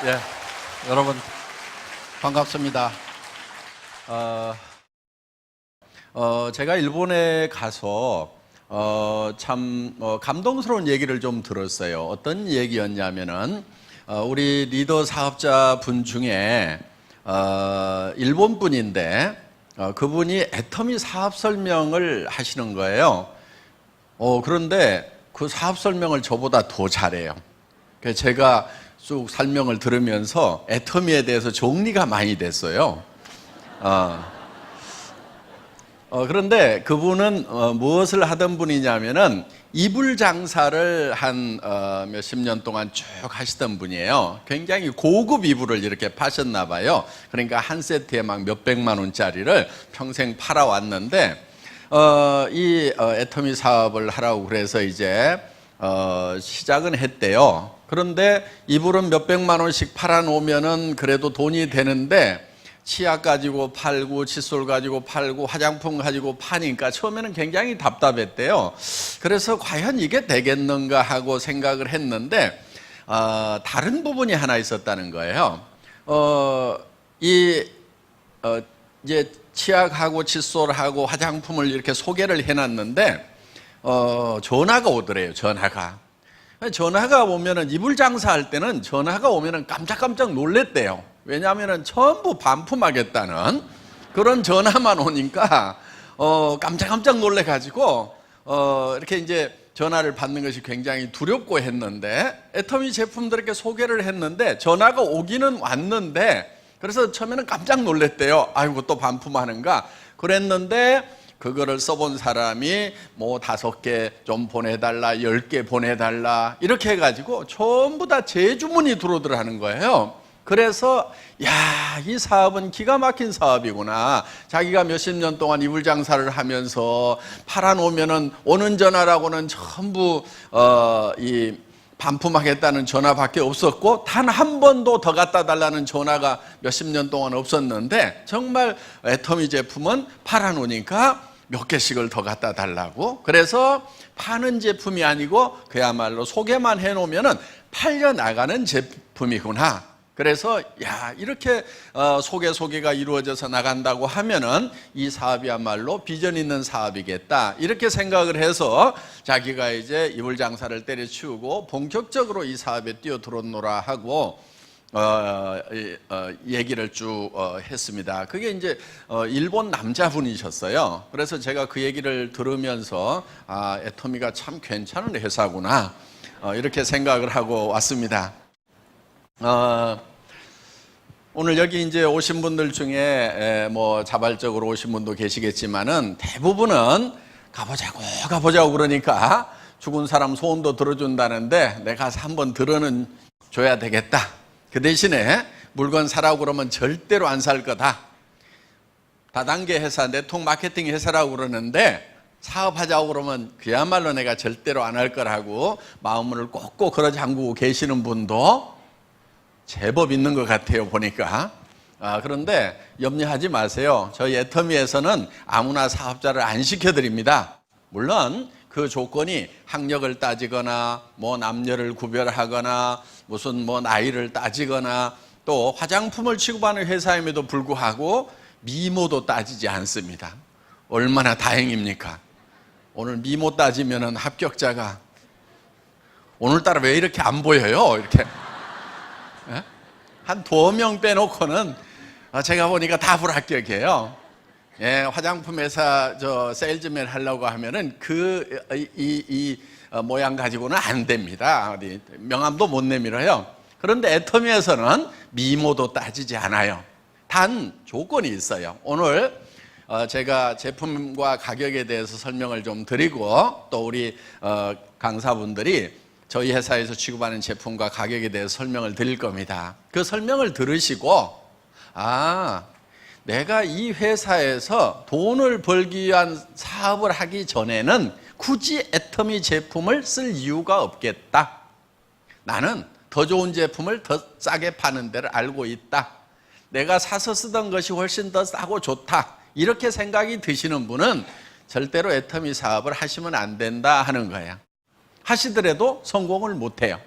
네, 여러분 반갑습니다. 제가 일본에 가서 참 감동스러운 얘기를 좀 들었어요. 어떤 얘기였냐면은 우리 리더 사업자 분 중에 일본 분인데 그분이 애터미 사업 설명을 하시는 거예요. 그런데 그 사업 설명을 저보다 더 잘해요. 그래서 제가 쭉 설명을 들으면서 애터미에 대해서 정리가 많이 됐어요. 그런데 그분은 무엇을 하던 분이냐면은 이불 장사를 한 몇십 년 동안 쭉 하시던 분이에요. 굉장히 고급 이불을 이렇게 파셨나 봐요. 그러니까 한 세트에 막 몇백만 원짜리를 평생 팔아왔는데 이 애터미 사업을 하라고 그래서 이제 시작은 했대요. 그런데 이불은 몇백만 원씩 팔아놓으면은 그래도 돈이 되는데 치약 가지고 팔고 칫솔 가지고 팔고 화장품 가지고 파니까 처음에는 굉장히 답답했대요. 그래서 과연 이게 되겠는가 하고 생각을 했는데 다른 부분이 하나 있었다는 거예요. 이제 치약하고 칫솔하고 화장품을 이렇게 소개를 해놨는데 전화가 오더래요. 전화가 오면은 이불 장사할 때는 전화가 오면은 깜짝깜짝 놀랬대요. 왜냐하면은 전부 반품하겠다는 그런 전화만 오니까 깜짝깜짝 놀래가지고 이렇게 이제 전화를 받는 것이 굉장히 두렵고 했는데 애터미 제품들 이렇게 소개를 했는데 전화가 오기는 왔는데 그래서 처음에는 깜짝 놀랬대요. 아이고 또 반품하는가 그랬는데 그거를 써본 사람이 뭐 5개 좀 보내달라 10개 보내달라 이렇게 해가지고 전부 다 재주문이 들어오더라는 거예요. 그래서 이 사업은 기가 막힌 사업이구나. 자기가 몇십 년 동안 이불 장사를 하면서 팔아놓으면은 오는 전화라고는 전부 이 반품하겠다는 전화밖에 없었고 단 한 번도 더 갖다 달라는 전화가 몇십 년 동안 없었는데 정말 애터미 제품은 팔아놓으니까 몇 개씩을 더 갖다 달라고. 그래서 파는 제품이 아니고 그야말로 소개만 해놓으면은 팔려 나가는 제품이구나. 그래서 이렇게 소개가 이루어져서 나간다고 하면은 이 사업이야말로 비전 있는 사업이겠다 이렇게 생각을 해서 자기가 이제 이불 장사를 때려치우고 본격적으로 이 사업에 뛰어들었노라 하고 얘기를 쭉 했습니다. 그게 이제 일본 남자분이셨어요. 그래서 제가 그 얘기를 들으면서 애터미가 참 괜찮은 회사구나 이렇게 생각을 하고 왔습니다. 오늘 여기 이제 오신 분들 중에 뭐 자발적으로 오신 분도 계시겠지만은 대부분은 가보자고 그러니까 죽은 사람 소원도 들어준다는데 내가 가서 한번 들어는 줘야 되겠다. 그 대신에 물건 사라고 그러면 절대로 안 살 거다. 다단계 회사, 네트워크 마케팅 회사라고 그러는데 사업하자고 그러면 그야말로 내가 절대로 안 할 거라고 마음을 꼭꼭 걸어 잠그고 계시는 분도 제법 있는 것 같아요 보니까. 그런데 염려하지 마세요. 저희 애터미에서는 아무나 사업자를 안 시켜드립니다. 물론 그 조건이 학력을 따지거나 뭐 남녀를 구별하거나 무슨 뭐 나이를 따지거나 또 화장품을 취급하는 회사임에도 불구하고 미모도 따지지 않습니다. 얼마나 다행입니까? 오늘 미모 따지면은 합격자가 오늘따라 왜 이렇게 안 보여요? 이렇게 한 2명 빼놓고는 제가 보니까 다 불합격이에요. 화장품 회사 세일즈맨 하려고 하면은 이 모양 가지고는 안 됩니다. 어디 명함도 못 내밀어요. 그런데 애터미에서는 미모도 따지지 않아요. 단 조건이 있어요. 오늘 제가 제품과 가격에 대해서 설명을 좀 드리고 또 우리 강사분들이 저희 회사에서 취급하는 제품과 가격에 대해서 설명을 드릴 겁니다. 그 설명을 들으시고 내가 이 회사에서 돈을 벌기 위한 사업을 하기 전에는 굳이 애터미 제품을 쓸 이유가 없겠다. 나는 더 좋은 제품을 더 싸게 파는 데를 알고 있다. 내가 사서 쓰던 것이 훨씬 더 싸고 좋다. 이렇게 생각이 드시는 분은 절대로 애터미 사업을 하시면 안 된다 하는 거예요. 하시더라도 성공을 못해요.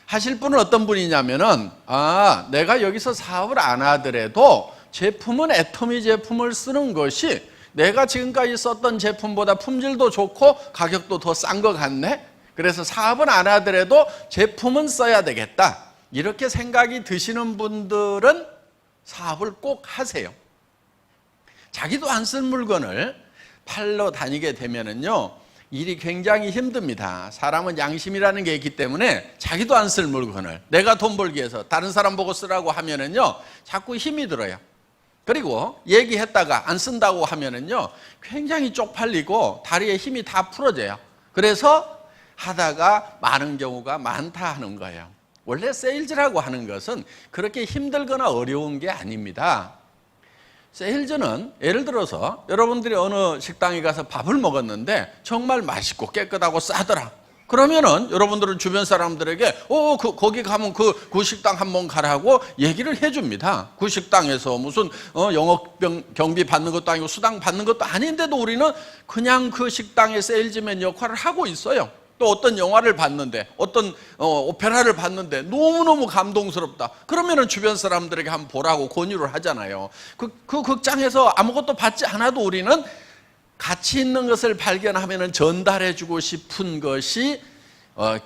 하실 분은 어떤 분이냐면은, 내가 여기서 사업을 안 하더라도 제품은 애터미 제품을 쓰는 것이 내가 지금까지 썼던 제품보다 품질도 좋고 가격도 더 싼 것 같네. 그래서 사업은 안 하더라도 제품은 써야 되겠다. 이렇게 생각이 드시는 분들은 사업을 꼭 하세요. 자기도 안 쓴 물건을 팔러 다니게 되면은요, 일이 굉장히 힘듭니다. 사람은 양심이라는 게 있기 때문에 자기도 안 쓸 물건을 내가 돈 벌기 위해서 다른 사람 보고 쓰라고 하면은요, 자꾸 힘이 들어요. 그리고 얘기했다가 안 쓴다고 하면은요, 굉장히 쪽팔리고 다리에 힘이 다 풀어져요. 그래서 하다가 많은 경우가 많다 하는 거예요. 원래 세일즈라고 하는 것은 그렇게 힘들거나 어려운 게 아닙니다. 세일즈는 예를 들어서 여러분들이 어느 식당에 가서 밥을 먹었는데 정말 맛있고 깨끗하고 싸더라. 그러면은 여러분들은 주변 사람들에게 거기 가면 그 식당 한번 가라고 얘기를 해줍니다. 그 식당에서 무슨 영업 경비 받는 것도 아니고 수당 받는 것도 아닌데도 우리는 그냥 그 식당의 세일즈맨 역할을 하고 있어요. 또 어떤 영화를 봤는데, 어떤 오페라를 봤는데 너무너무 감동스럽다. 그러면은 주변 사람들에게 한번 보라고 권유를 하잖아요. 그 극장에서 아무것도 받지 않아도 우리는 가치 있는 것을 발견하면은 전달해주고 싶은 것이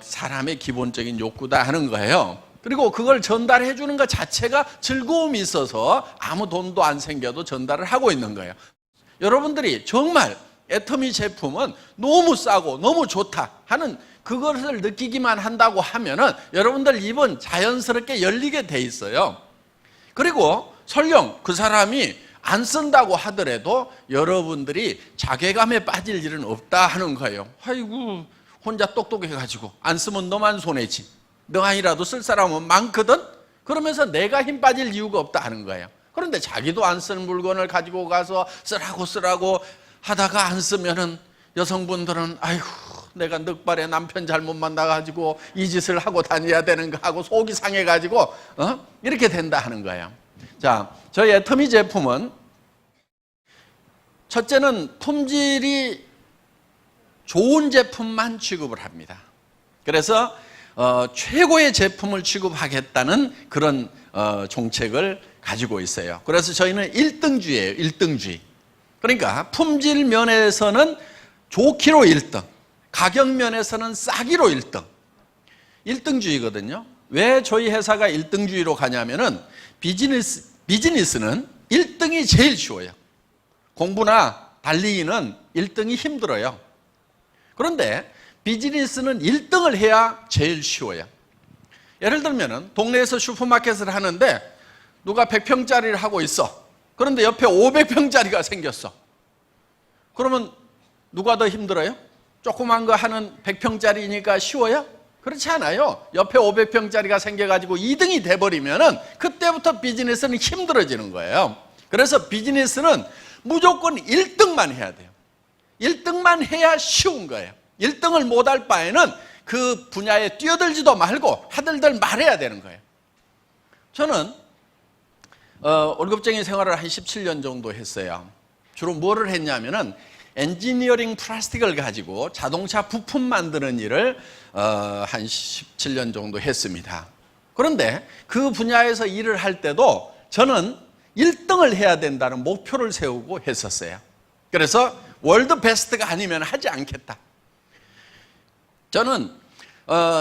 사람의 기본적인 욕구다 하는 거예요. 그리고 그걸 전달해주는 것 자체가 즐거움이 있어서 아무 돈도 안 생겨도 전달을 하고 있는 거예요. 여러분들이 정말 애터미 제품은 너무 싸고 너무 좋다 하는 그것을 느끼기만 한다고 하면은 여러분들 입은 자연스럽게 열리게 돼 있어요. 그리고 설령 그 사람이 안 쓴다고 하더라도 여러분들이 자괴감에 빠질 일은 없다 하는 거예요. 아이고, 혼자 똑똑해가지고 안 쓰면 너만 손해지. 너 아니라도 쓸 사람은 많거든? 그러면서 내가 힘 빠질 이유가 없다 하는 거예요. 그런데 자기도 안 쓴 물건을 가지고 가서 쓰라고 하다가 안 쓰면은 여성분들은 아이고, 내가 늑발에 남편 잘못 만나가지고 이 짓을 하고 다녀야 되는가 하고 속이 상해가지고 이렇게 된다 하는 거예요. 자, 저희 애터미 제품은 첫째는 품질이 좋은 제품만 취급을 합니다. 그래서 최고의 제품을 취급하겠다는 그런 정책을 가지고 있어요. 그래서 저희는 1등주의예요. 1등주의. 그러니까 품질 면에서는 좋기로 1등, 가격 면에서는 싸기로 1등. 1등주의거든요. 왜 저희 회사가 1등주의로 가냐면은 비즈니스는 1등이 제일 쉬워요. 공부나 달리기는 1등이 힘들어요. 그런데 비즈니스는 1등을 해야 제일 쉬워요. 예를 들면은 동네에서 슈퍼마켓을 하는데 누가 100평짜리를 하고 있어. 그런데 옆에 500평짜리가 생겼어. 그러면 누가 더 힘들어요? 조그만 거 하는 100평짜리니까 쉬워요? 그렇지 않아요. 옆에 500평짜리가 생겨가지고 2등이 돼버리면은 그때부터 비즈니스는 힘들어지는 거예요. 그래서 비즈니스는 무조건 1등만 해야 돼요. 1등만 해야 쉬운 거예요. 1등을 못할 바에는 그 분야에 뛰어들지도 말고 하들들 말해야 되는 거예요. 저는 월급쟁이 생활을 한 17년 정도 했어요. 주로 뭐를 했냐면은 엔지니어링 플라스틱을 가지고 자동차 부품 만드는 일을 한 17년 정도 했습니다. 그런데 그 분야에서 일을 할 때도 저는 1등을 해야 된다는 목표를 세우고 했었어요. 그래서 월드 베스트가 아니면 하지 않겠다. 저는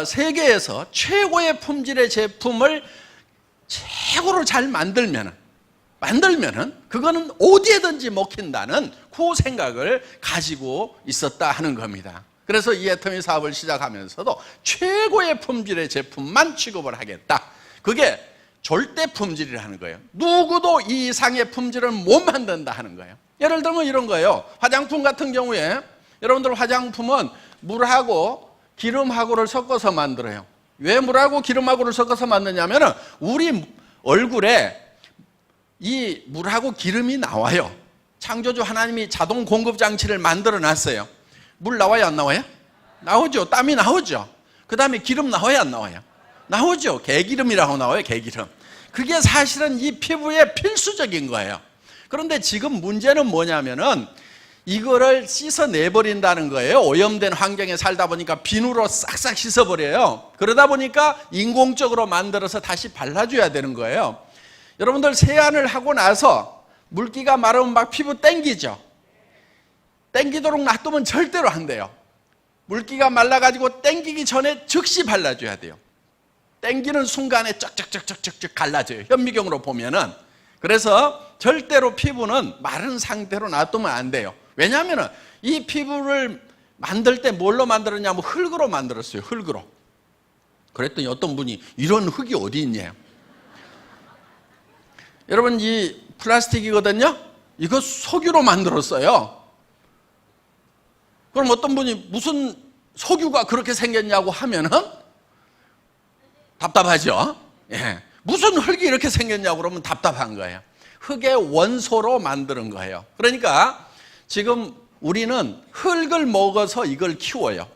세계에서 최고의 품질의 제품을 최고로 잘 만들면은 그거는 어디에든지 먹힌다는 그 생각을 가지고 있었다 하는 겁니다. 그래서 이 애터미 사업을 시작하면서도 최고의 품질의 제품만 취급을 하겠다. 그게 절대 품질이라는 거예요. 누구도 이 이상의 품질은 못 만든다 하는 거예요. 예를 들면 이런 거예요. 화장품 같은 경우에 여러분들 화장품은 물하고 기름하고를 섞어서 만들어요. 왜 물하고 기름하고를 섞어서 만드냐면은 우리 얼굴에 이 물하고 기름이 나와요. 창조주 하나님이 자동 공급 장치를 만들어 놨어요. 물 나와요, 안 나와요? 나오죠. 땀이 나오죠. 그 다음에 기름 나와요, 안 나와요? 나오죠. 개기름이라고 나와요, 개기름. 그게 사실은 이 피부에 필수적인 거예요. 그런데 지금 문제는 뭐냐면은 이거를 씻어내버린다는 거예요. 오염된 환경에 살다 보니까 비누로 싹싹 씻어버려요. 그러다 보니까 인공적으로 만들어서 다시 발라줘야 되는 거예요. 여러분들 세안을 하고 나서 물기가 마르면 막 피부 땡기죠. 땡기도록 놔두면 절대로 안 돼요. 물기가 말라가지고 땡기기 전에 즉시 발라줘야 돼요. 땡기는 순간에 쩍쩍쩍쩍쩍 갈라져요. 현미경으로 보면은. 그래서 절대로 피부는 마른 상태로 놔두면 안 돼요. 왜냐하면 이 피부를 만들 때 뭘로 만들었냐면 흙으로 만들었어요. 흙으로. 그랬더니 어떤 분이 이런 흙이 어디 있냐. 여러분, 이 플라스틱이거든요. 이거 석유로 만들었어요. 그럼 어떤 분이 무슨 석유가 그렇게 생겼냐고 하면은 답답하죠. 예. 무슨 흙이 이렇게 생겼냐고 그러면 답답한 거예요. 흙의 원소로 만드는 거예요. 그러니까 지금 우리는 흙을 먹어서 이걸 키워요.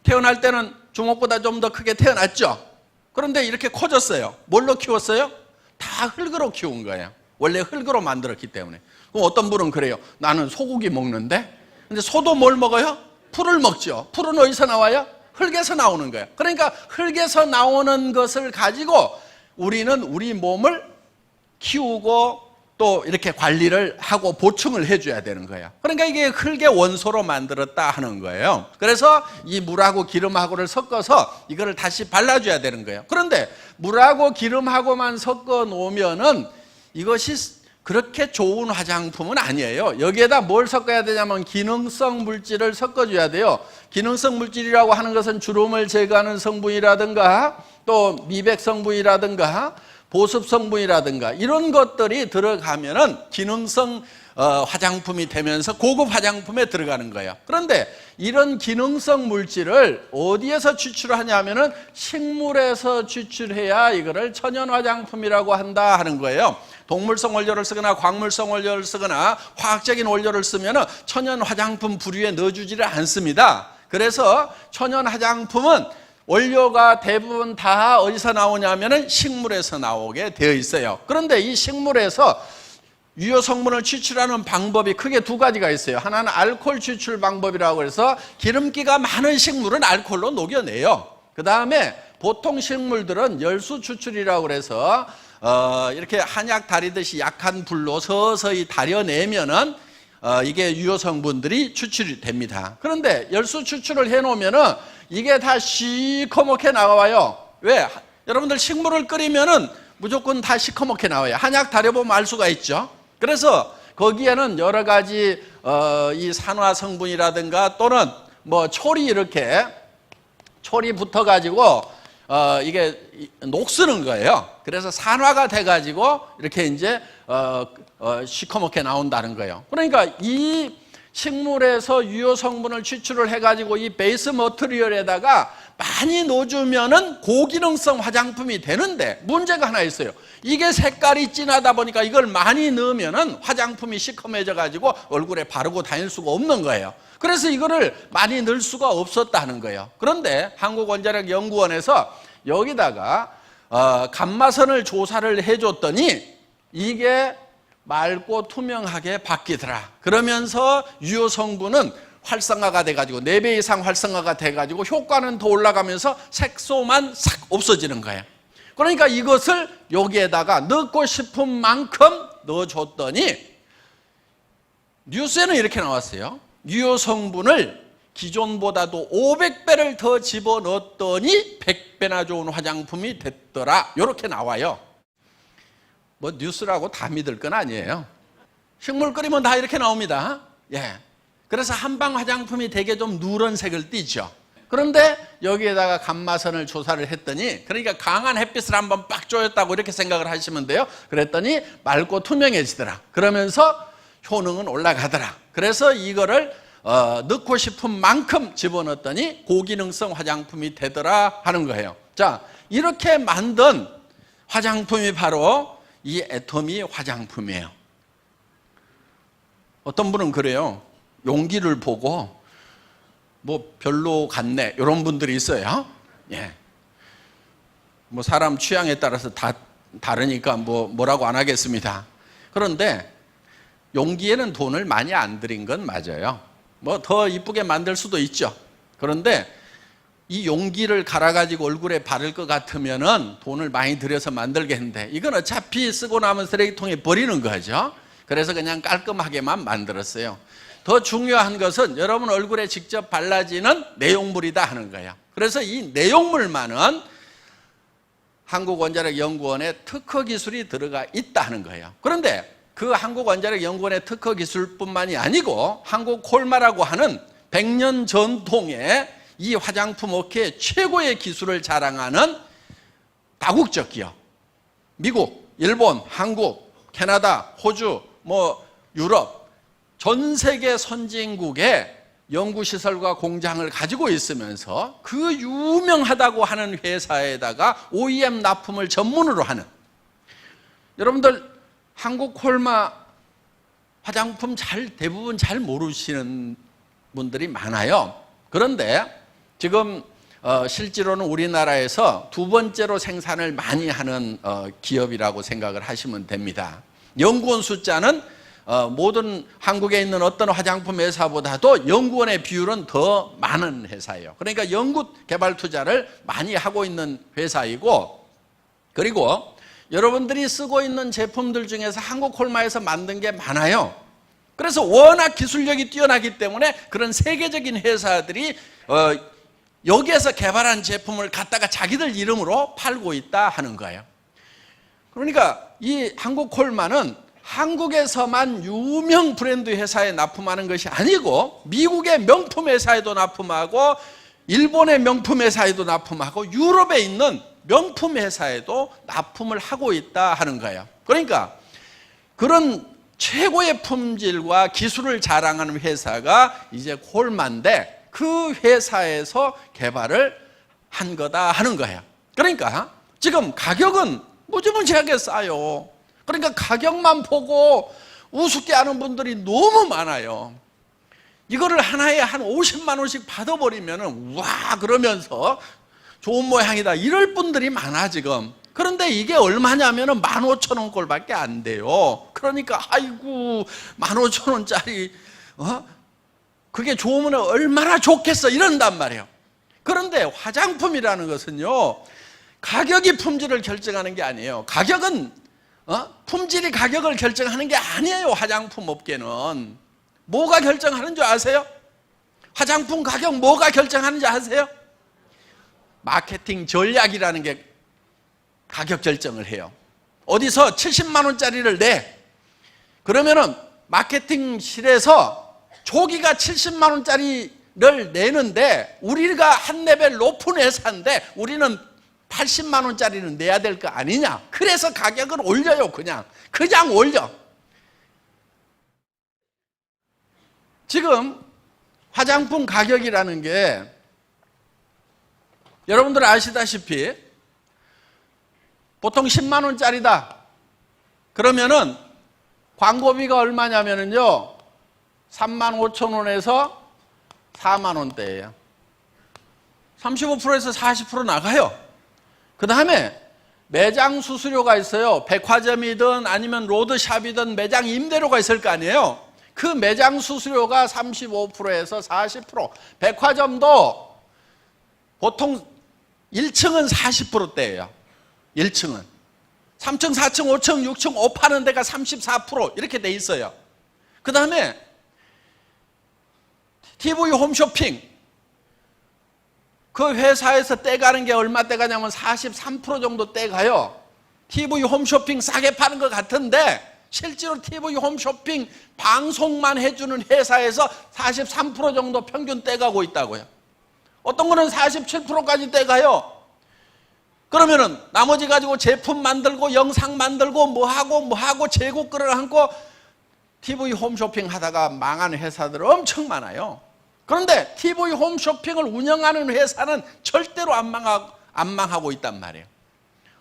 태어날 때는 주먹보다 좀 더 크게 태어났죠. 그런데 이렇게 커졌어요. 뭘로 키웠어요? 다 흙으로 키운 거예요. 원래 흙으로 만들었기 때문에. 그럼 어떤 분은 그래요. 나는 소고기 먹는데, 근데 소도 뭘 먹어요? 풀을 먹죠. 풀은 어디서 나와요? 흙에서 나오는 거예요. 그러니까 흙에서 나오는 것을 가지고 우리는 우리 몸을 키우고 또 이렇게 관리를 하고 보충을 해줘야 되는 거예요. 그러니까 이게 흙의 원소로 만들었다 하는 거예요. 그래서 이 물하고 기름하고를 섞어서 이거를 다시 발라줘야 되는 거예요. 그런데 물하고 기름하고만 섞어 놓으면은 이것이 그렇게 좋은 화장품은 아니에요. 여기에다 뭘 섞어야 되냐면 기능성 물질을 섞어줘야 돼요. 기능성 물질이라고 하는 것은 주름을 제거하는 성분이라든가 또 미백 성분이라든가 보습 성분이라든가 이런 것들이 들어가면은 기능성 화장품이 되면서 고급 화장품에 들어가는 거예요. 그런데 이런 기능성 물질을 어디에서 추출하냐면은 식물에서 추출해야 이거를 천연 화장품이라고 한다 하는 거예요. 동물성 원료를 쓰거나 광물성 원료를 쓰거나 화학적인 원료를 쓰면은 천연 화장품 부류에 넣어주지를 않습니다. 그래서 천연 화장품은 원료가 대부분 다 어디서 나오냐면은 식물에서 나오게 되어 있어요. 그런데 이 식물에서 유효 성분을 추출하는 방법이 크게 두 가지가 있어요. 하나는 알코올 추출 방법이라고 해서 기름기가 많은 식물은 알코올로 녹여내요. 그 다음에 보통 식물들은 열수 추출이라고 해서 이렇게 한약 다리듯이 약한 불로 서서히 다려내면은 이게 유효 성분들이 추출이 됩니다. 그런데 열수 추출을 해놓으면은 이게 다 시커멓게 나와요. 왜? 여러분들 식물을 끓이면은 무조건 다 시커멓게 나와요. 한약 다려보면 알 수가 있죠. 그래서 거기에는 여러 가지 이 산화 성분이라든가 또는 뭐 촐이 이렇게 촐이 붙어가지고 이게 녹쓰는 거예요. 그래서 산화가 돼가지고 이렇게 이제 시커멓게 나온다는 거예요. 그러니까 이 식물에서 유효 성분을 추출을 해가지고 이 베이스 머티리얼에다가 많이 넣어주면은 고기능성 화장품이 되는데 문제가 하나 있어요. 이게 색깔이 진하다 보니까 이걸 많이 넣으면은 화장품이 시커매져가지고 얼굴에 바르고 다닐 수가 없는 거예요. 그래서 이거를 많이 넣을 수가 없었다는 거예요. 그런데 한국원자력연구원에서 여기다가 감마선을 조사를 해줬더니 이게 맑고 투명하게 바뀌더라. 그러면서 유효 성분은 활성화가 돼가지고 4배 이상 활성화가 돼가지고 효과는 더 올라가면서 색소만 싹 없어지는 거예요. 그러니까 이것을 여기에다가 넣고 싶은 만큼 넣어줬더니 뉴스에는 이렇게 나왔어요. 유효 성분을 기존보다도 500배를 더 집어넣었더니 100배나 좋은 화장품이 됐더라. 이렇게 나와요. 뭐 뉴스라고 다 믿을 건 아니에요. 식물 끓이면 다 이렇게 나옵니다. 예. 그래서 한방 화장품이 되게 좀 누런색을 띠죠. 그런데 여기에다가 감마선을 조사를 했더니 그러니까 강한 햇빛을 한번 빡 쬐었다고 이렇게 생각을 하시면 돼요. 그랬더니 맑고 투명해지더라. 그러면서 효능은 올라가더라. 그래서 이거를 넣고 싶은 만큼 집어넣었더니 고기능성 화장품이 되더라 하는 거예요. 자, 이렇게 만든 화장품이 바로 이 애터미 화장품이에요. 어떤 분은 그래요. 용기를 보고 뭐 별로 같네 이런 분들이 있어요. 예. 뭐 사람 취향에 따라서 다 다르니까 뭐라고 안 하겠습니다. 그런데 용기에는 돈을 많이 안 들인 건 맞아요. 뭐 더 이쁘게 만들 수도 있죠. 그런데 이 용기를 갈아가지고 얼굴에 바를 것 같으면은 돈을 많이 들여서 만들겠는데 이건 어차피 쓰고 나면 쓰레기통에 버리는 거죠. 그래서 그냥 깔끔하게만 만들었어요. 더 중요한 것은 여러분 얼굴에 직접 발라지는 내용물이다 하는 거예요. 그래서 이 내용물만은 한국원자력연구원의 특허 기술이 들어가 있다 하는 거예요. 그런데 그 한국원자력연구원의 특허 기술뿐만이 아니고 한국콜마라고 하는 100년 전통의 이 화장품 업계의 최고의 기술을 자랑하는 다국적 기업, 미국, 일본, 한국, 캐나다, 호주, 유럽, 전 세계 선진국의 연구시설과 공장을 가지고 있으면서 그 유명하다고 하는 회사에다가 OEM 납품을 전문으로 하는, 여러분들 한국 콜마 화장품 대부분 잘 모르시는 분들이 많아요. 그런데 지금 실제로는 우리나라에서 두 번째로 생산을 많이 하는 기업이라고 생각을 하시면 됩니다. 연구원 숫자는 모든 한국에 있는 어떤 화장품 회사보다도 연구원의 비율은 더 많은 회사예요. 그러니까 연구 개발 투자를 많이 하고 있는 회사이고, 그리고 여러분들이 쓰고 있는 제품들 중에서 한국콜마에서 만든 게 많아요. 그래서 워낙 기술력이 뛰어나기 때문에 그런 세계적인 회사들이 여기에서 개발한 제품을 갖다가 자기들 이름으로 팔고 있다 하는 거예요. 그러니까 이 한국콜마는 한국에서만 유명 브랜드 회사에 납품하는 것이 아니고 미국의 명품 회사에도 납품하고 일본의 명품 회사에도 납품하고 유럽에 있는 명품 회사에도 납품을 하고 있다 하는 거예요. 그러니까 그런 최고의 품질과 기술을 자랑하는 회사가 이제 콜마인데 그 회사에서 개발을 한 거다 하는 거예요. 그러니까 지금 가격은 무지무지하게 싸요. 그러니까 가격만 보고 우습게 하는 분들이 너무 많아요. 이거를 하나에 한 50만 원씩 받아버리면 와 그러면서 좋은 모양이다 이럴 분들이 많아 지금. 그런데 이게 얼마냐면 15,000원 꼴밖에 안 돼요. 그러니까 아이고 15,000원짜리 그게 좋으면 얼마나 좋겠어 이런단 말이에요. 그런데 화장품이라는 것은요 가격이 품질을 결정하는 게 아니에요. 가격은 품질이 가격을 결정하는 게 아니에요. 화장품 업계는 뭐가 결정하는 줄 아세요? 화장품 가격 뭐가 결정하는지 아세요? 마케팅 전략이라는 게 가격 결정을 해요. 어디서 70만 원짜리를 내. 그러면은 마케팅실에서 조기가 70만 원짜리를 내는데 우리가 한 레벨 높은 회사인데 우리는 80만 원짜리는 내야 될 거 아니냐. 그래서 가격을 올려요. 그냥 올려. 지금 화장품 가격이라는 게 여러분들 아시다시피 보통 10만 원짜리다. 그러면은 광고비가 얼마냐면요 3만 5천 원에서 4만 원대예요. 35%에서 40% 나가요. 그 다음에 매장 수수료가 있어요. 백화점이든 아니면 로드샵이든 매장 임대료가 있을 거 아니에요. 그 매장 수수료가 35%에서 40%. 백화점도 보통 1층은 40%대예요. 1층은 3층, 4층, 5층, 6층 옷 파는 데가 34% 이렇게 돼 있어요. 그 다음에 TV 홈쇼핑 그 회사에서 떼가는 게 얼마 떼가냐면 43% 정도 떼가요. TV 홈쇼핑 싸게 파는 것 같은데 실제로 TV 홈쇼핑 방송만 해주는 회사에서 43% 정도 평균 떼가고 있다고요. 어떤 거는 47%까지 떼가요. 그러면은 나머지 가지고 제품 만들고 영상 만들고 뭐하고 제국 끌어안고 TV 홈쇼핑 하다가 망한 회사들 엄청 많아요. 그런데 TV 홈쇼핑을 운영하는 회사는 절대로 안 망하고 있단 말이에요.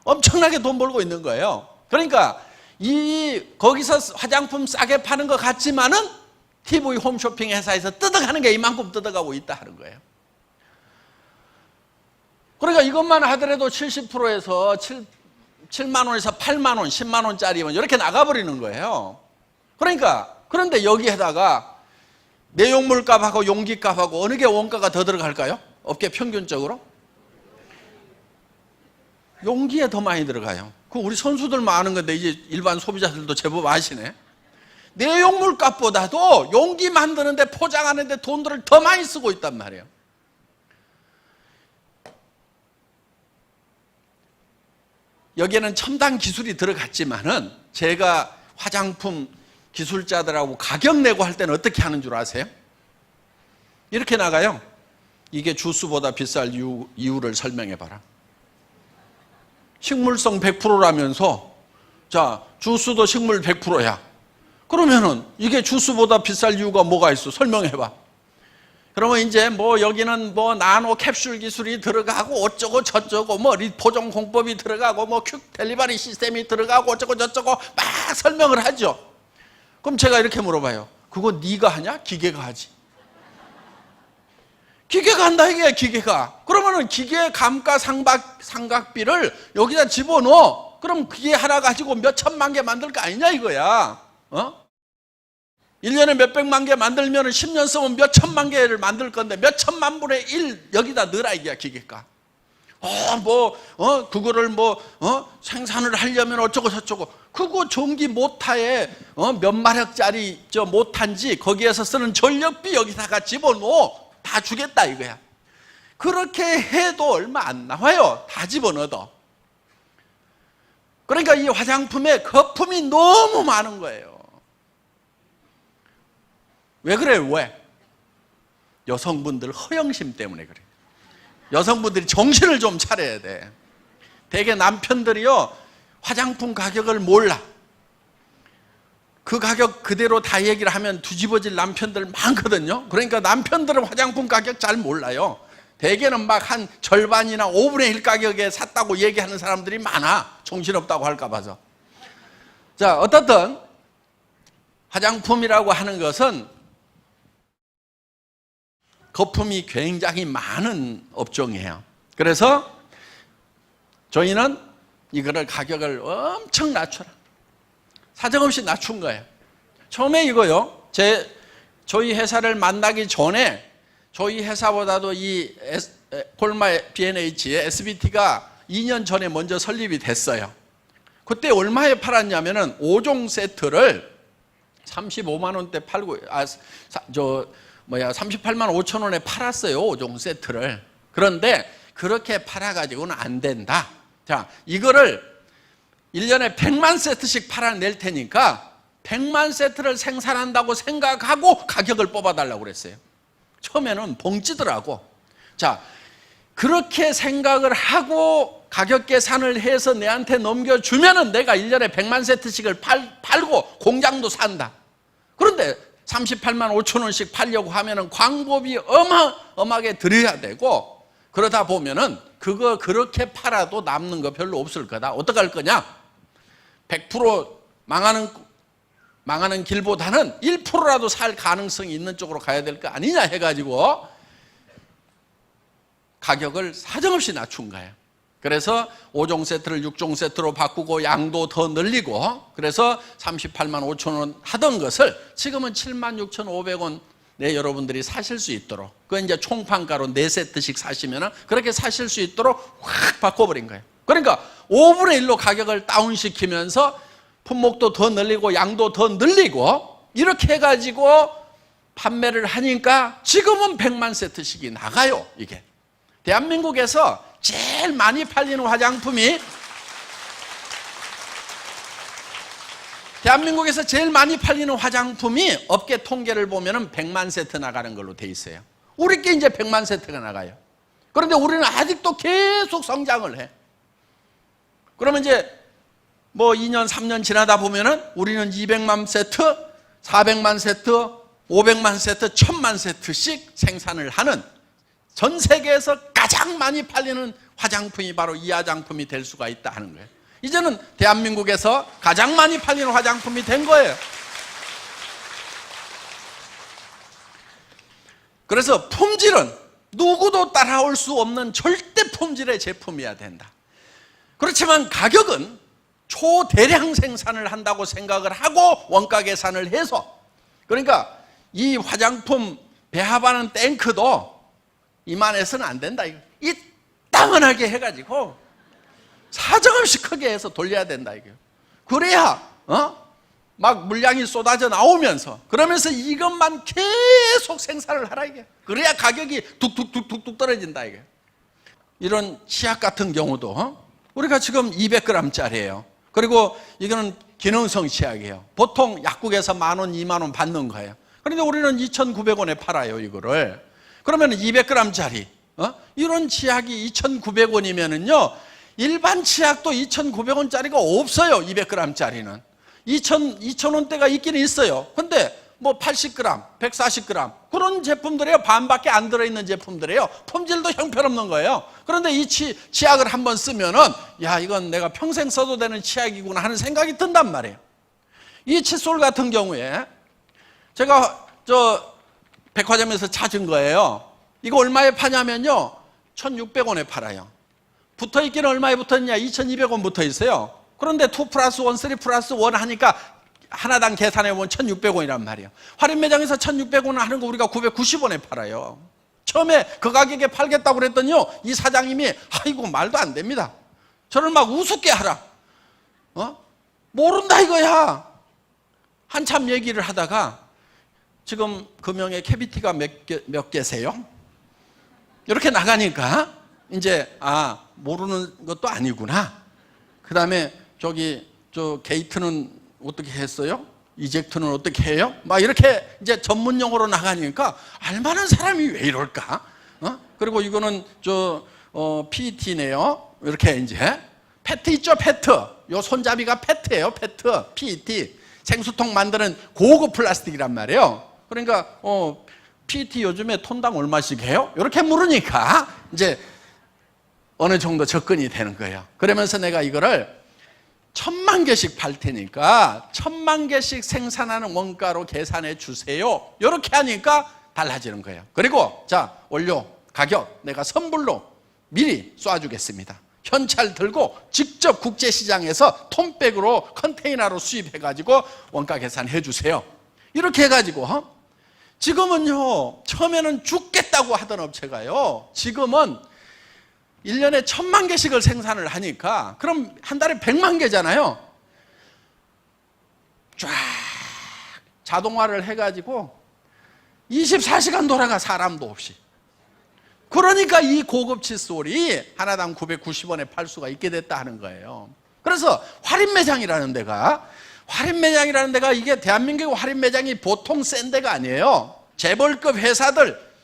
엄청나게 돈 벌고 있는 거예요. 그러니까 거기서 화장품 싸게 파는 것 같지만은 TV 홈쇼핑 회사에서 뜯어가는 게 이만큼 뜯어가고 있다 하는 거예요. 그러니까 이것만 하더라도 70%에서 7만 원에서 8만 원, 10만 원짜리면 이렇게 나가버리는 거예요. 그러니까 그런데 여기에다가 내용물 값하고 용기 값하고 어느 게 원가가 더 들어갈까요? 업계 평균적으로? 용기에 더 많이 들어가요. 그 우리 선수들만 아는 건데 이제 일반 소비자들도 제법 아시네. 내용물 값보다도 용기 만드는데 포장하는데 돈들을 더 많이 쓰고 있단 말이에요. 여기에는 첨단 기술이 들어갔지만은 제가 화장품 기술자들하고 가격 내고 할 때는 어떻게 하는 줄 아세요? 이렇게 나가요. 이게 주스보다 비쌀 이유를 설명해 봐라. 식물성 100%라면서 자, 주스도 식물 100%야. 그러면은 이게 주스보다 비쌀 이유가 뭐가 있어? 설명해 봐. 그러면 이제 뭐 여기는 뭐 나노 캡슐 기술이 들어가고 어쩌고 저쩌고 뭐 리포종 공법이 들어가고 뭐 퀵 델리버리 시스템이 들어가고 어쩌고 저쩌고 막 설명을 하죠. 그럼 제가 이렇게 물어봐요. 그거 네가 하냐? 기계가 하지. 기계가 한다 이게 기계가. 그러면은 기계 감가 삼각비를 여기다 집어넣어. 그럼 기계 하나 가지고 몇 천만 개 만들 거 아니냐 이거야. 1년에 몇백만 개 만들면 10년 쓰면 몇 천만 개를 만들 건데 몇 천만 분의 1 여기다 넣으라 이게 기계가. 그거를 생산을 하려면 어쩌고 저쩌고. 그거 전기 모타에 몇 마력짜리 모타인지 거기에서 쓰는 전력비 여기다가 집어넣어. 다 주겠다 이거야. 그렇게 해도 얼마 안 나와요. 다 집어넣어도. 그러니까 이 화장품에 거품이 너무 많은 거예요. 왜 그래요? 왜? 여성분들 허영심 때문에 그래요. 여성분들이 정신을 좀 차려야 돼. 대개 남편들이요 화장품 가격을 몰라. 그 가격 그대로 다 얘기를 하면 뒤집어질 남편들 많거든요. 그러니까 남편들은 화장품 가격 잘 몰라요. 대개는 막 한 절반이나 5분의 1 가격에 샀다고 얘기하는 사람들이 많아. 정신없다고 할까 봐서. 자, 어떻든 화장품이라고 하는 것은 거품이 굉장히 많은 업종이에요. 그래서 저희는 이거를 가격을 엄청 낮춰라. 사정없이 낮춘 거예요. 처음에 이거요. 저희 회사를 만나기 전에 저희 회사보다도 이 콜마 B&H의 SBT가 2년 전에 먼저 설립이 됐어요. 그때 얼마에 팔았냐면은 5종 세트를 35만 원대 팔고 38만 5천 원에 팔았어요. 5종 세트를. 그런데 그렇게 팔아가지고는 안 된다. 자, 이거를 1년에 100만 세트씩 팔아낼 테니까 100만 세트를 생산한다고 생각하고 가격을 뽑아달라고 그랬어요. 처음에는 벙찌더라고. 자, 그렇게 생각을 하고 가격 계산을 해서 내한테 넘겨주면은 내가 1년에 100만 세트씩을 팔고 공장도 산다. 그런데 38만 5천 원씩 팔려고 하면은 광고비 어마어마하게 들여야 되고, 그러다 보면은 그거 그렇게 팔아도 남는 거 별로 없을 거다. 어떡할 거냐? 100% 망하는 길보다는 1%라도 살 가능성이 있는 쪽으로 가야 될 거 아니냐 해가지고 가격을 사정없이 낮춘 거예요. 그래서 5종 세트를 6종 세트로 바꾸고 양도 더 늘리고, 그래서 38만 5천 원 하던 것을 지금은 7만 6,500원 내 여러분들이 사실 수 있도록, 그 이제 총판가로 4세트씩 사시면 그렇게 사실 수 있도록 확 바꿔버린 거예요. 그러니까 5분의 1로 가격을 다운시키면서 품목도 더 늘리고 양도 더 늘리고 이렇게 해가지고 판매를 하니까 지금은 100만 세트씩이 나가요. 이게 대한민국에서 제일 많이 팔리는 화장품이 업계 통계를 보면 100만 세트 나가는 걸로 돼 있어요. 우리 게 이제 100만 세트가 나가요. 그런데 우리는 아직도 계속 성장을 해. 그러면 이제 뭐 2년, 3년 지나다 보면은 우리는 200만 세트, 400만 세트, 500만 세트, 1000만 세트씩 생산을 하는, 전 세계에서 가장 많이 팔리는 화장품이 바로 이 화장품이 될 수가 있다 하는 거예요. 이제는 대한민국에서 가장 많이 팔리는 화장품이 된 거예요. 그래서 품질은 누구도 따라올 수 없는 절대 품질의 제품이어야 된다. 그렇지만 가격은 초대량 생산을 한다고 생각을 하고 원가 계산을 해서 그러니까 이 화장품 배합하는 탱크도 이만해서는 안 된다. 이 땅은하게 해가지고 사정없이 크게 해서 돌려야 된다. 그래야 막 물량이 쏟아져 나오면서 그러면서 이것만 계속 생산을 하라 이게. 그래야 가격이 뚝뚝뚝뚝뚝 떨어진다 이게. 이런 치약 같은 경우도 우리가 지금 200g짜리예요. 그리고 이거는 기능성 치약이에요. 보통 약국에서 10,000원, 20,000원 받는 거예요. 그런데 우리는 2,900원에 팔아요 이거를. 그러면 200g짜리 이런 치약이 2,900원이면은요 일반 치약도 2,900원짜리가 없어요. 200g짜리는 2,000원대가 있기는 있어요. 근데 뭐 80g, 140g 그런 제품들이에요. 반밖에 안 들어있는 제품들이에요. 품질도 형편없는 거예요. 그런데 이 치약을 한번 쓰면은 야 이건 내가 평생 써도 되는 치약이구나 하는 생각이 든단 말이에요. 이 칫솔 같은 경우에 제가 백화점에서 찾은 거예요. 이거 얼마에 파냐면요 1,600원에 팔아요. 붙어있기는 얼마에 붙어있냐 2,200원 붙어있어요. 그런데 2+1, 3+1 하니까 하나당 계산해보면 1,600원이란 말이에요. 할인 매장에서 1,600원 하는 거 우리가 990원에 팔아요. 처음에 그 가격에 팔겠다고 그랬더니요 이 사장님이 아이고 말도 안 됩니다. 저를 막 우습게 하라. 모른다 이거야. 한참 얘기를 하다가 지금 금형에 캐비티가 몇 개세요? 이렇게 나가니까 이제 모르는 것도 아니구나. 그 다음에 저 게이트는 어떻게 했어요? 이젝트는 어떻게 해요? 막 이렇게 이제 전문 용어로 나가니까 알만한 사람이 왜 이럴까? 그리고 이거는 PET네요. 이렇게 이제 페트 있죠, 페트. 요 손잡이가 페트예요, 페트. PET. 생수통 만드는 고급 플라스틱이란 말이에요. 그러니까 PET 요즘에 톤당 얼마씩 해요? 이렇게 물으니까 이제 어느 정도 접근이 되는 거예요. 그러면서 내가 이거를 1,000만 개씩 팔 테니까 1,000만 개씩 생산하는 원가로 계산해 주세요. 이렇게 하니까 달라지는 거예요. 그리고 자 원료 가격 내가 선불로 미리 쏴주겠습니다. 현찰 들고 직접 국제시장에서 톤백으로 컨테이너로 수입해가지고 원가 계산해 주세요. 이렇게 해가지고 지금은요 처음에는 죽겠다고 하던 업체가요 지금은 1년에 1,000만 개씩을 생산을 하니까 그럼 한 달에 100만 개잖아요. 쫙 자동화를 해가지고 24시간 돌아가 사람도 없이. 그러니까 이 고급 칫솔이 하나당 990원에 팔 수가 있게 됐다 하는 거예요. 그래서 할인매장이라는 데가 이게 대한민국 할인매장이 보통 센 데가 아니에요. 재벌급 회사들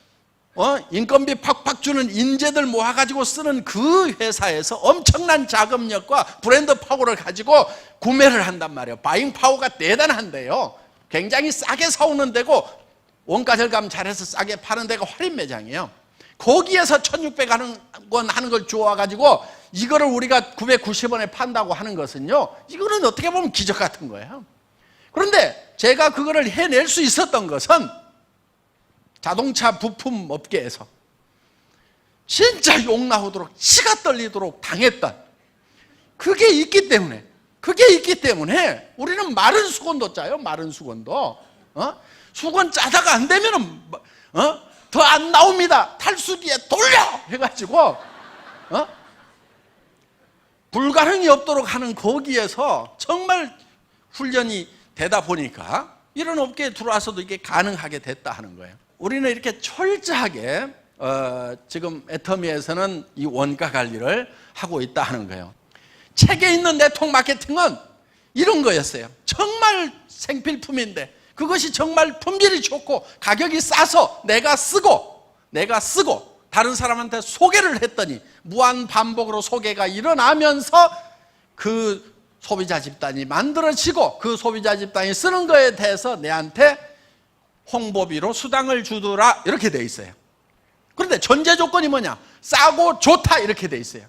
인건비 팍팍 주는 인재들 모아가지고 쓰는 그 회사에서 엄청난 자금력과 브랜드 파워를 가지고 구매를 한단 말이에요. 바잉 파워가 대단한데요. 굉장히 싸게 사오는 데고 원가 절감 잘해서 싸게 파는 데가 할인 매장이에요. 거기에서 1,600원 하는 걸 주워가지고 이거를 우리가 990원에 판다고 하는 것은요. 이거는 어떻게 보면 기적 같은 거예요. 그런데 제가 그거를 해낼 수 있었던 것은 자동차 부품 업계에서 진짜 욕 나오도록 치가 떨리도록 당했던 그게 있기 때문에 우리는 마른 수건도 짜요. 마른 수건도 수건 짜다가 안 되면은 더 안 나옵니다. 탈수 뒤에 돌려 해가지고 불가능이 없도록 하는 거기에서 정말 훈련이 되다 보니까 이런 업계에 들어와서도 이게 가능하게 됐다 하는 거예요. 우리는 이렇게 철저하게 지금 애터미에서는 이 원가 관리를 하고 있다 하는 거예요. 책에 있는 네트워크 마케팅은 이런 거였어요. 정말 생필품인데 그것이 정말 품질이 좋고 가격이 싸서 내가 쓰고 다른 사람한테 소개를 했더니 무한 반복으로 소개가 일어나면서 그 소비자 집단이 만들어지고 그 소비자 집단이 쓰는 거에 대해서 내한테 홍보비로 수당을 주더라 이렇게 돼 있어요. 그런데 전제 조건이 뭐냐? 싸고 좋다 이렇게 돼 있어요.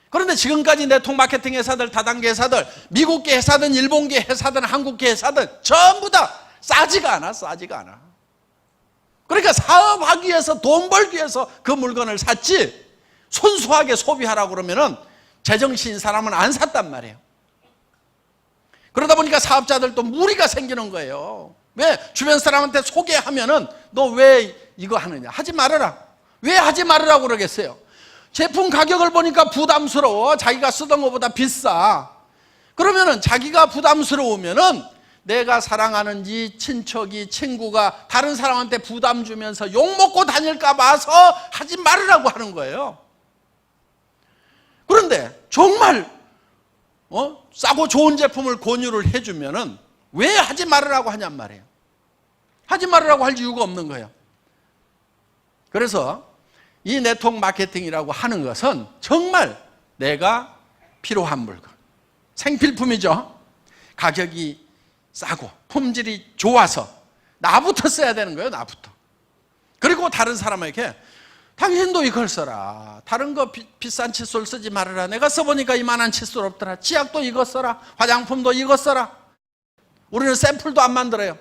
그런데 지금까지 네트워크 마케팅 회사들, 다단계 회사들, 미국계 회사든 일본계 회사든 한국계 회사든 전부 다 싸지가 않아. 그러니까 사업하기 위해서 돈 벌기 위해서 그 물건을 샀지 순수하게 소비하라고 그러면은 제정신인 사람은 안 샀단 말이에요. 그러다 보니까 사업자들도 무리가 생기는 거예요. 왜 주변 사람한테 소개하면은 너 왜 이거 하느냐? 하지 말아라. 왜 하지 말으라고 그러겠어요? 제품 가격을 보니까 부담스러워. 자기가 쓰던 것보다 비싸. 그러면은 자기가 부담스러우면은 내가 사랑하는 이 친척이 친구가 다른 사람한테 부담 주면서 욕먹고 다닐까 봐서 하지 말으라고 하는 거예요. 그런데 정말 싸고 좋은 제품을 권유를 해주면은 왜 하지 말으라고 하냔 말이에요. 하지 말으라고 할 이유가 없는 거예요. 그래서 이 네트워크 마케팅이라고 하는 것은 정말 내가 필요한 물건, 생필품이죠. 가격이 싸고 품질이 좋아서 나부터 써야 되는 거예요. 나부터. 그리고 다른 사람에게 당신도 이걸 써라. 다른 거 비싼 칫솔 쓰지 말아라. 내가 써보니까 이만한 칫솔 없더라. 치약도 이거 써라. 화장품도 이거 써라. 우리는 샘플도 안 만들어요.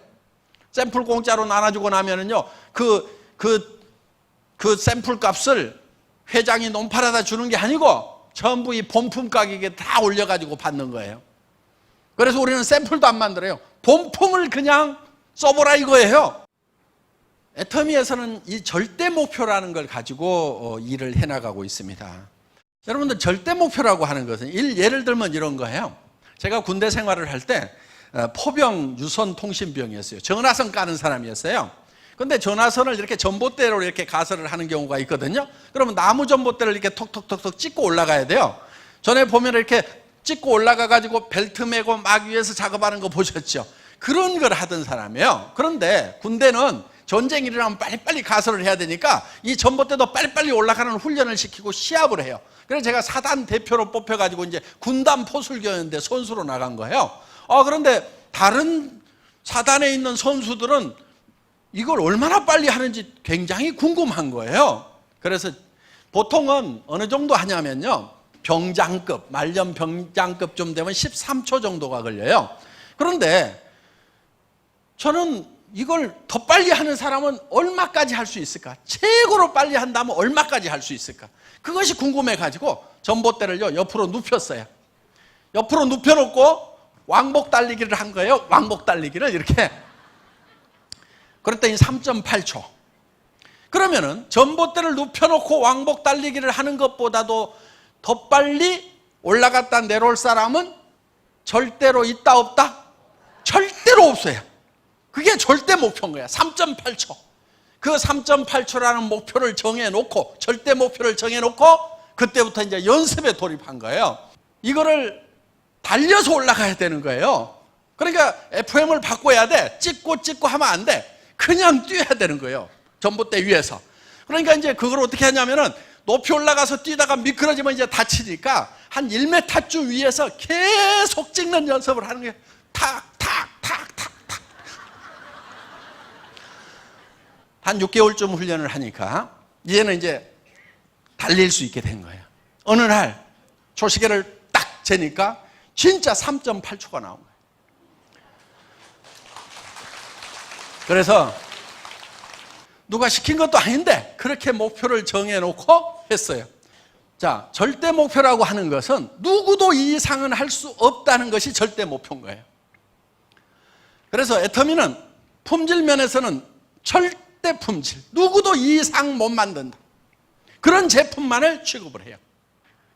샘플 공짜로 나눠주고 나면은요, 그 샘플 값을 회장이 논팔아다 주는 게 아니고 전부 이 본품 가격에 다 올려가지고 받는 거예요. 그래서 우리는 샘플도 안 만들어요. 본품을 그냥 써보라 이거예요. 애터미에서는 이 절대 목표라는 걸 가지고 일을 해나가고 있습니다. 여러분들 절대 목표라고 하는 것은 예를 들면 이런 거예요. 제가 군대 생활을 할 때 포병 유선통신병이었어요. 전화선 까는 사람이었어요. 근데 전화선을 이렇게 전봇대로 이렇게 가설을 하는 경우가 있거든요. 그러면 나무 전봇대를 이렇게 톡톡톡톡 찍고 올라가야 돼요. 전에 보면 이렇게 찍고 올라가 가지고 벨트 메고 막 위에서 작업하는 거 보셨죠? 그런 걸 하던 사람이에요. 그런데 군대는 전쟁이 일어나면 빨리빨리 가설을 해야 되니까 이 전봇대도 빨리빨리 올라가는 훈련을 시키고 시합을 해요. 그래서 제가 사단 대표로 뽑혀가지고 이제 군단 포술교였는데 선수로 나간 거예요. 그런데 다른 사단에 있는 선수들은 이걸 얼마나 빨리 하는지 굉장히 궁금한 거예요. 그래서 보통은 어느 정도 하냐면요, 병장급, 말년 병장급 좀 되면 13초 정도가 걸려요. 그런데 저는 이걸 더 빨리 하는 사람은 얼마까지 할 수 있을까? 최고로 빨리 한다면 얼마까지 할 수 있을까? 그것이 궁금해가지고 전봇대를요 옆으로 눕혔어요. 옆으로 눕혀놓고 왕복 달리기를 한 거예요. 왕복 달리기를 이렇게. 그랬더니 3.8초. 그러면은 전봇대를 눕혀놓고 왕복 달리기를 하는 것보다도 더 빨리 올라갔다 내려올 사람은 절대로 있다 없다? 절대로 없어요. 그게 절대 목표인 거야. 3.8초. 그 3.8초라는 목표를 정해놓고, 절대 목표를 정해놓고 그때부터 이제 연습에 돌입한 거예요. 이거를 달려서 올라가야 되는 거예요. 그러니까 FM을 바꿔야 돼. 찍고 하면 안 돼. 그냥 뛰어야 되는 거예요. 전봇대 위에서. 그러니까 이제 그걸 어떻게 하냐면은 높이 올라가서 뛰다가 미끄러지면 이제 다치니까 한 1m쯤 위에서 계속 찍는 연습을 하는 거예요. 탁. 한 6개월쯤 훈련을 하니까 이제는 이제 달릴 수 있게 된 거예요. 어느 날 초시계를 딱 재니까 진짜 3.8초가 나온 거예요. 그래서 누가 시킨 것도 아닌데 그렇게 목표를 정해놓고 했어요. 자, 절대 목표라고 하는 것은 누구도 이 이상은 할 수 없다는 것이 절대 목표인 거예요. 그래서 애터미는 품질 면에서는 절대 품질, 누구도 이 이상 못 만든다. 그런 제품만을 취급을 해요.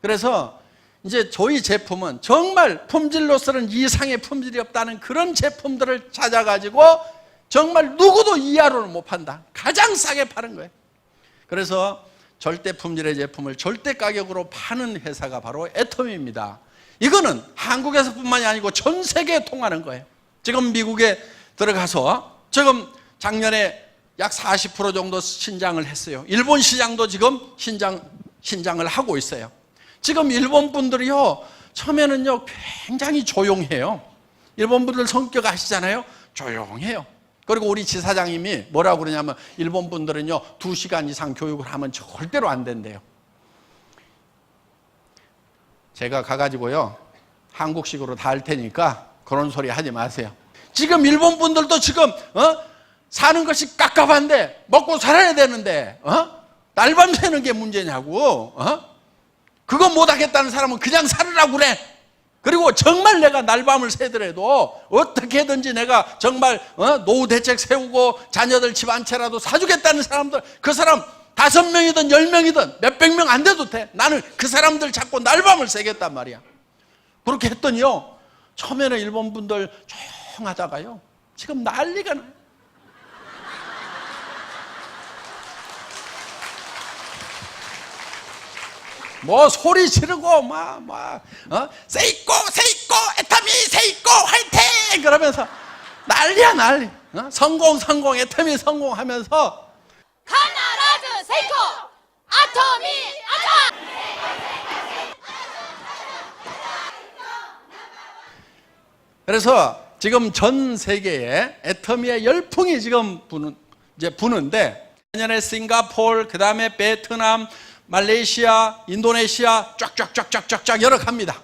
그래서 이제 저희 제품은 정말 품질로서는 이상의 품질이 없다는 그런 제품들을 찾아가지고 정말 누구도 이하로는 못 판다. 가장 싸게 파는 거예요. 그래서 절대 품질의 제품을 절대 가격으로 파는 회사가 바로 애터미입니다. 이거는 한국에서뿐만이 아니고 전 세계에 통하는 거예요. 지금 미국에 들어가서 지금 작년에 약 40% 정도 신장을 했어요. 일본 시장도 지금 신장을 하고 있어요. 지금 일본 분들이요, 처음에는요 굉장히 조용해요. 일본 분들 성격 아시잖아요. 조용해요. 그리고 우리 지사장님이 뭐라고 그러냐면 일본 분들은요 2시간 이상 교육을 하면 절대로 안 된대요. 제가 가가지고요 한국식으로 다 할 테니까 그런 소리 하지 마세요. 지금 일본 분들도 지금 사는 것이 깝깝한데 먹고 살아야 되는데 날밤 새는 게 문제냐고. 그거 못하겠다는 사람은 그냥 살으라고 그래. 그리고 정말 내가 날밤을 새더라도 어떻게든지 내가 정말 노후 대책 세우고 자녀들 집 한 채라도 사주겠다는 사람들, 그 사람 5명이든 10명이든 몇백 명 안 돼도 돼. 나는 그 사람들 잡고 날밤을 새겠단 말이야. 그렇게 했더니요, 처음에는 일본 분들 조용하다가요 지금 난리가 나요. 뭐 소리 지르고 세이코 애터미 세이코 화이팅 그러면서 난리야 난리. 성공 애터미 성공하면서 카나라즈 세이코 아토미 아타. 그래서 지금 전 세계에 애터미의 열풍이 지금 부는데, 내년에 싱가포르, 그 다음에 베트남, 말레이시아, 인도네시아 쫙쫙쫙쫙쫙 여러 갑니다.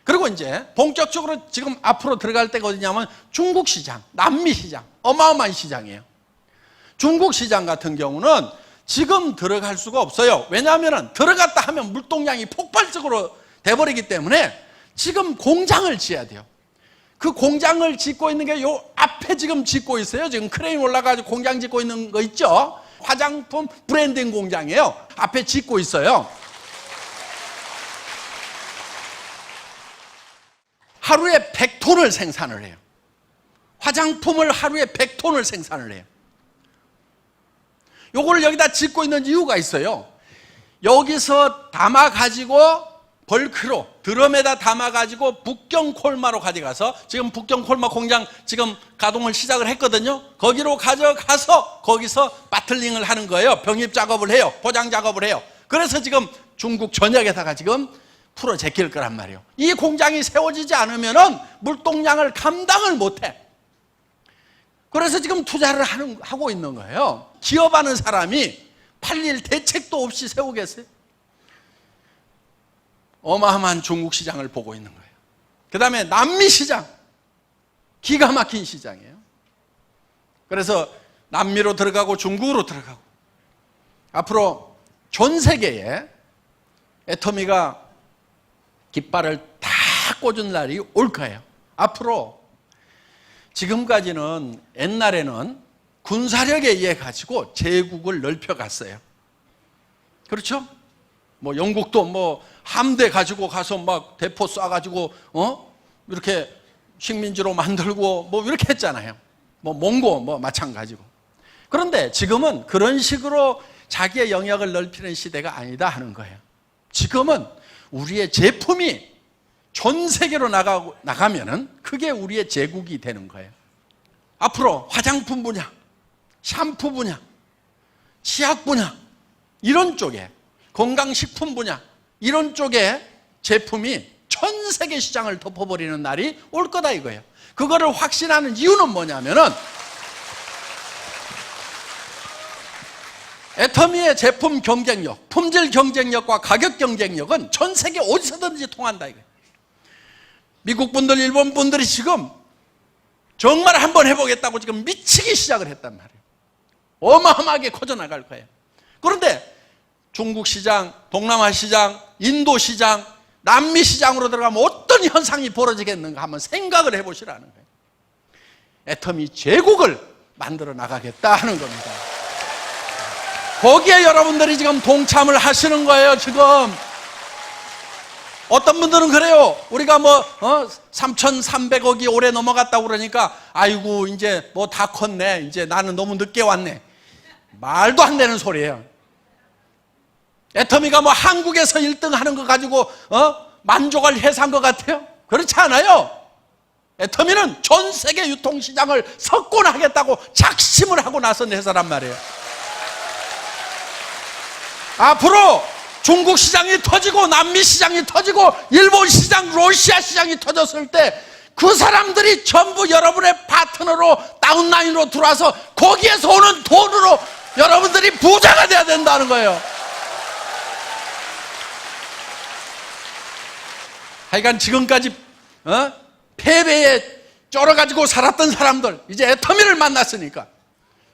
그리고 이제 본격적으로 지금 앞으로 들어갈 때가 어디냐면 중국 시장, 남미 시장, 어마어마한 시장이에요. 중국 시장 같은 경우는 지금 들어갈 수가 없어요. 왜냐하면 들어갔다 하면 물동량이 폭발적으로 돼버리기 때문에 지금 공장을 지어야 돼요. 그 공장을 짓고 있는 게 요 앞에 지금 짓고 있어요. 지금 크레인 올라가지고 공장 짓고 있는 거 있죠? 화장품 브랜딩 공장이에요. 앞에 짓고 있어요. 하루에 100톤을 생산을 해요. 화장품을 하루에 100톤을 생산을 해요. 요거를 여기다 짓고 있는 이유가 있어요. 여기서 담아가지고 벌크로 드럼에다 담아가지고 북경 콜마로 가져가서, 지금 북경 콜마 공장 지금 가동을 시작을 했거든요. 거기로 가져가서 거기서 바틀링을 하는 거예요. 병입 작업을 해요. 포장 작업을 해요. 그래서 지금 중국 전역에다가 지금 풀어 제낄 거란 말이에요. 이 공장이 세워지지 않으면은 물동량을 감당을 못해. 그래서 지금 투자를 하고 있는 거예요. 기업하는 사람이 팔릴 대책도 없이 세우겠어요? 어마어마한 중국 시장을 보고 있는 거예요. 그 다음에 남미 시장, 기가 막힌 시장이에요. 그래서 남미로 들어가고 중국으로 들어가고, 앞으로 전 세계에 애터미가 깃발을 다 꽂은 날이 올 거예요. 앞으로 지금까지는, 옛날에는 군사력에 의해 가지고 제국을 넓혀갔어요. 그렇죠? 뭐 영국도 뭐 함대 가지고 가서 막 대포 쏴가지고 이렇게 식민지로 만들고 뭐 이렇게 했잖아요. 뭐 몽고 뭐 마찬가지고. 그런데 지금은 그런 식으로 자기의 영역을 넓히는 시대가 아니다 하는 거예요. 지금은 우리의 제품이 전 세계로 나가면은 그게 우리의 제국이 되는 거예요. 앞으로 화장품 분야, 샴푸 분야, 치약 분야, 이런 쪽에, 건강식품 분야, 이런 쪽에 제품이 전 세계 시장을 덮어버리는 날이 올 거다 이거예요. 그거를 확신하는 이유는 뭐냐면은, 애터미의 제품 경쟁력, 품질 경쟁력과 가격 경쟁력은 전 세계 어디서든지 통한다 이거예요. 미국 분들, 일본 분들이 지금 정말 한번 해보겠다고 지금 미치기 시작을 했단 말이에요. 어마어마하게 커져나갈 거예요. 그런데 중국 시장, 동남아 시장, 인도 시장, 남미 시장으로 들어가면 어떤 현상이 벌어지겠는가 한번 생각을 해보시라는 거예요. 애터미 제국을 만들어 나가겠다 하는 겁니다. 거기에 여러분들이 지금 동참을 하시는 거예요. 지금 어떤 분들은 그래요. 우리가 3,300억이 올해 넘어갔다고 그러니까 아이고 이제 뭐 다 컸네, 이제 나는 너무 늦게 왔네. 말도 안 되는 소리예요. 애터미가 뭐 한국에서 1등 하는 거 가지고 만족할 회사인 것 같아요? 그렇지 않아요. 애터미는 전 세계 유통시장을 석권하겠다고 작심을 하고 나선 회사란 말이에요. 앞으로 중국 시장이 터지고 남미 시장이 터지고 일본 시장, 러시아 시장이 터졌을 때 그 사람들이 전부 여러분의 파트너로 다운라인으로 들어와서 거기에서 오는 돈으로 여러분들이 부자가 돼야 된다는 거예요. 하여간 지금까지 패배에 쩔어가지고 살았던 사람들, 이제 애터미를 만났으니까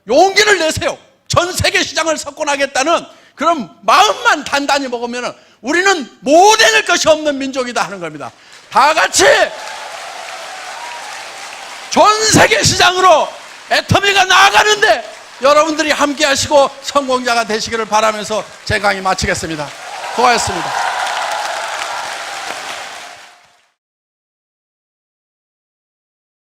용기를 내세요. 전 세계 시장을 석권하겠다는 그런 마음만 단단히 먹으면 우리는 못 해낼 것이 없는 민족이다 하는 겁니다. 다 같이 전 세계 시장으로 애터미가 나아가는데 여러분들이 함께 하시고 성공자가 되시기를 바라면서 제 강의 마치겠습니다. 고맙습니다.